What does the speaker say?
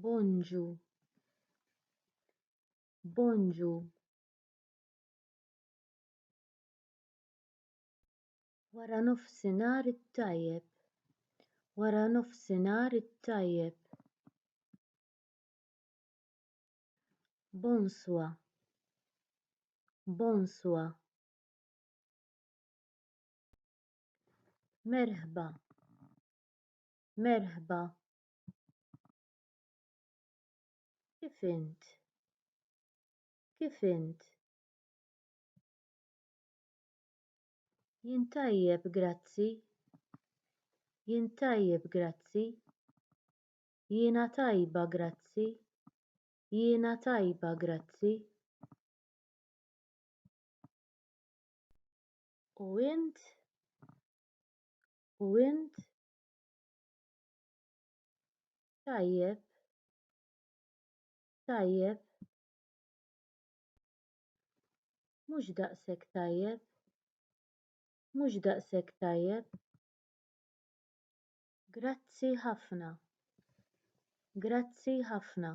bonġu, bonġu. Wara nofsinhar it-tajjeb, wara nofsinhar it-tajjeb. Bonswa, bonswa. Merħba, merħba. Kif int? Kif int? Jien tajjeb, grazzi. Jien tajjeb, grazzi. Jiena tajba, grazzi. Jiena tajba, grazzi. U int? U int? Tajjeb, tajjeb. Mhux daqshekk tajjeb, mhux daqshekk tajjeb. Grazzi ħafna, grazzi ħafna.